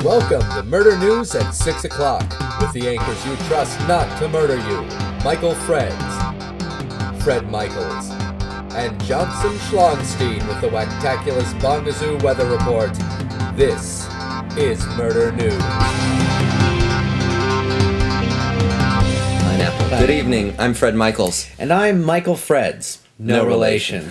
Welcome to Murder News at 6 o'clock with the anchors you trust not to murder you, Michael Freds, Fred Michaels, and Johnson Schlongstein with the Whacktaculous Bongazoo Weather Report. This is Murder News. Good evening, I'm Fred Michaels. And I'm Michael Freds. No relation.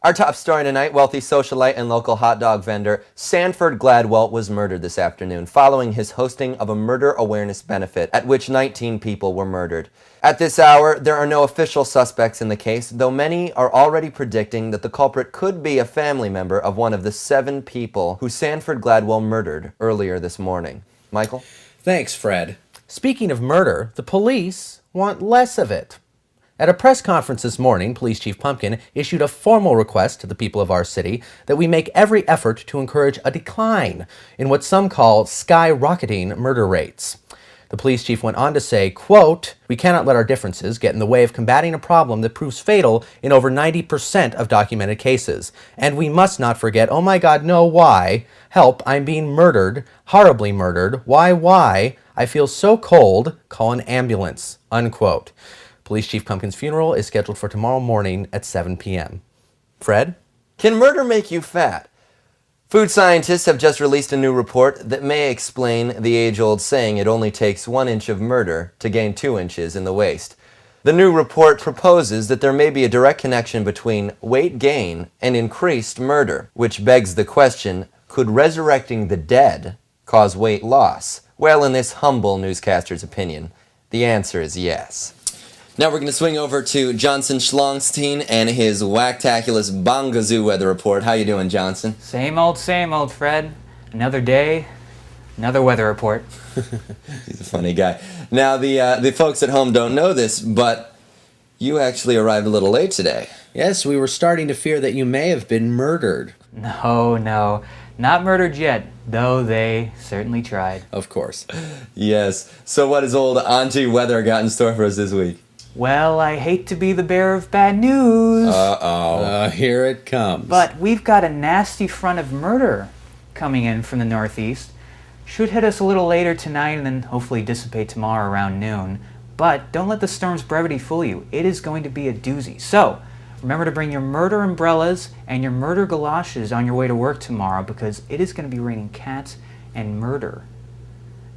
Our top story tonight, wealthy socialite and local hot dog vendor Sanford Gladwell was murdered this afternoon following his hosting of a murder awareness benefit at which 19 people were murdered. At this hour, there are no official suspects in the case, though many are already predicting that the culprit could be a family member of one of the 7 people who Sanford Gladwell murdered earlier this morning. Michael? Thanks, Fred. Speaking of murder, the police want less of it. At a press conference this morning, Police Chief Pumpkin issued a formal request to the people of our city that we make every effort to encourage a decline in what some call skyrocketing murder rates. The police chief went on to say, quote, "We cannot let our differences get in the way of combating a problem that proves fatal in over 90% of documented cases. And we must not forget, oh my God, no, why? Help, I'm being murdered, horribly murdered. Why? I feel so cold, call an ambulance," unquote. Police Chief Pumpkin's funeral is scheduled for tomorrow morning at 7 p.m. Fred? Can murder make you fat? Food scientists have just released a new report that may explain the age-old saying it only takes 1 inch of murder to gain 2 inches in the waist. The new report proposes that there may be a direct connection between weight gain and increased murder, which begs the question, could resurrecting the dead cause weight loss? Well, in this humble newscaster's opinion, the answer is yes. Now we're going to swing over to Johnson Schlongstein and his Whacktaculous Bongazoo Weather Report. How you doing, Johnson? Same old, Fred. Another day, another weather report. He's a funny guy. Now, the folks at home don't know this, but you actually arrived a little late today. Yes, we were starting to fear that you may have been murdered. No, not murdered yet, though they certainly tried. Of course. Yes. So what has old Auntie Weather got in store for us this week? Well, I hate to be the bearer of bad news. Here it comes. But we've got a nasty front of murder coming in from the northeast. Should hit us a little later tonight and then hopefully dissipate tomorrow around noon. But don't let the storm's brevity fool you. It is going to be a doozy. So, remember to bring your murder umbrellas and your murder galoshes on your way to work tomorrow because it is going to be raining cats and murder.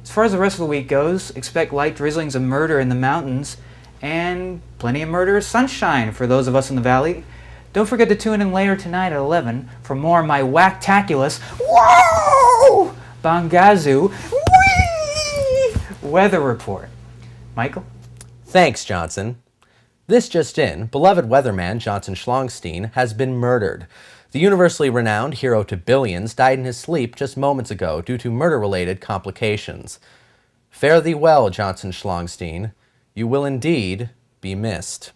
As far as the rest of the week goes, expect light drizzlings of murder in the mountains and plenty of murderous sunshine for those of us in the valley. Don't forget to tune in later tonight at 11 for more of my Whacktaculous Bongazoo Weather Report. Michael? Thanks, Johnson. This just in, beloved weatherman Johnson Schlongstein has been murdered. The universally renowned hero to billions died in his sleep just moments ago due to murder-related complications. Fare thee well, Johnson Schlongstein. You will indeed be missed.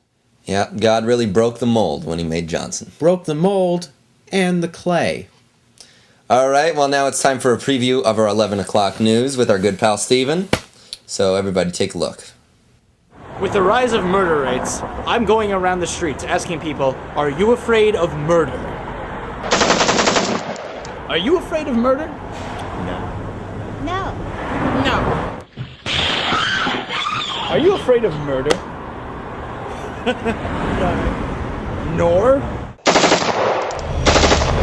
Yeah, God really broke the mold when he made Johnson. Broke the mold and the clay. All right, well now it's time for a preview of our 11 o'clock news with our good pal Steven. So everybody take a look. With the rise of murder rates, I'm going around the streets asking people, are you afraid of murder? Are you afraid of murder? No. Are you afraid of murder? Nor? In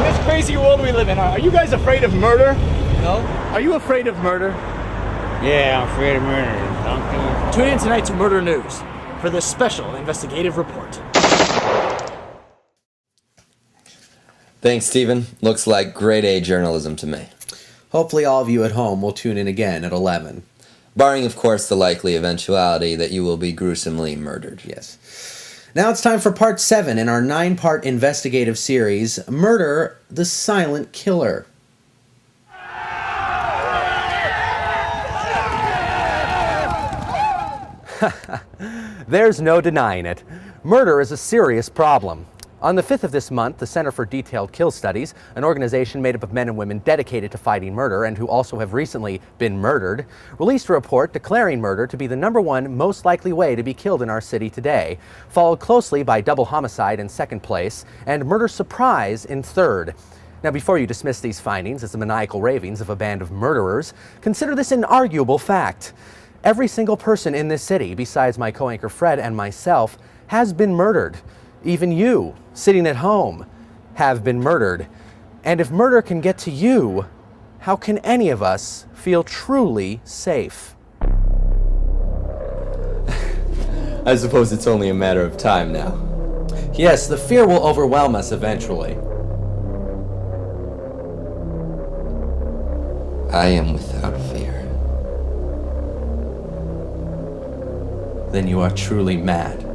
this crazy world we live in, are you guys afraid of murder? No. Are you afraid of murder? Yeah, I'm afraid of murder. Donkey. Tune in tonight to Murder News for this special investigative report. Thanks, Steven. Looks like grade A journalism to me. Hopefully all of you at home will tune in again at 11. Barring, of course, the likely eventuality that you will be gruesomely murdered. Yes. Now it's time for part 7 in our 9-part investigative series, Murder, the Silent Killer. There's no denying it. Murder is a serious problem. On the 5th of this month, the Center for Detailed Kill Studies, an organization made up of men and women dedicated to fighting murder and who also have recently been murdered, released a report declaring murder to be the #1 most likely way to be killed in our city today, followed closely by double homicide in second place and murder surprise in third. Now, before you dismiss these findings as the maniacal ravings of a band of murderers, consider this an arguable fact. Every single person in this city, besides my co-anchor Fred and myself, has been murdered. Even you, sitting at home, have been murdered. And if murder can get to you, how can any of us feel truly safe? I suppose it's only a matter of time now. Yes, the fear will overwhelm us eventually. I am without fear. Then you are truly mad.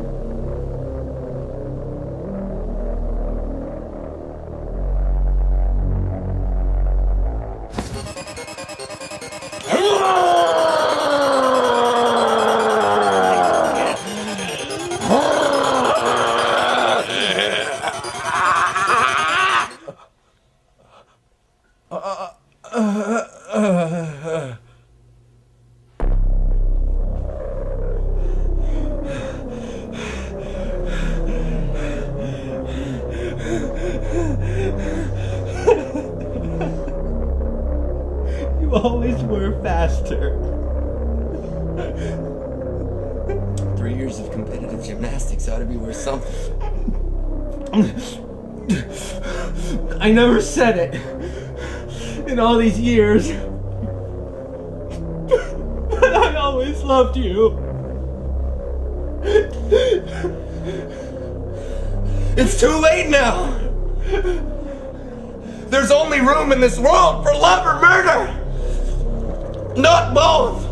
You always were faster. 3 years of competitive gymnastics ought to be worth something. I never said it in all these years. But I always loved you. It's too late now! There's only room in this world for love or murder! Not both!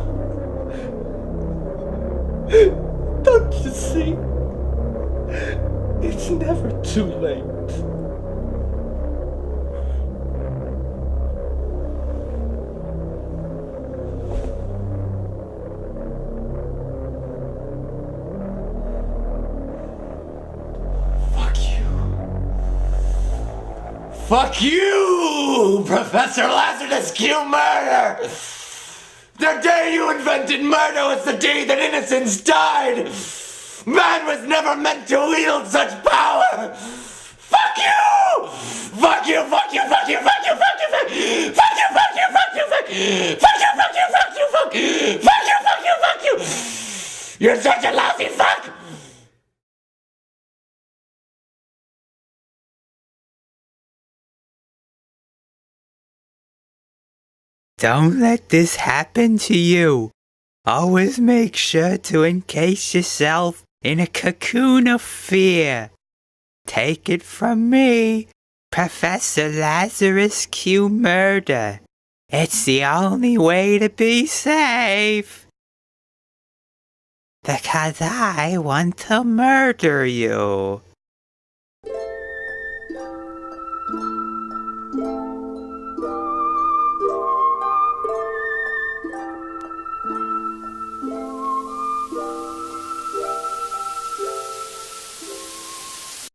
Don't you see? It's never too late. Fuck you, Professor Lazarus Q. Murder! The day you invented murder was the day that innocence died! Man was never meant to wield such power! Fuck you! Fuck you, fuck you, fuck you, fuck you, fuck you, fuck you, fuck you, fuck you, fuck you, fuck you, fuck you, fuck you, fuck you, fuck you, fuck you, fuck you, fuck you! You're such a lousy fuck! Don't let this happen to you. Always make sure to encase yourself in a cocoon of fear. Take it from me, Professor Lazarus Q. Murder. It's the only way to be safe. Because I want to murder you.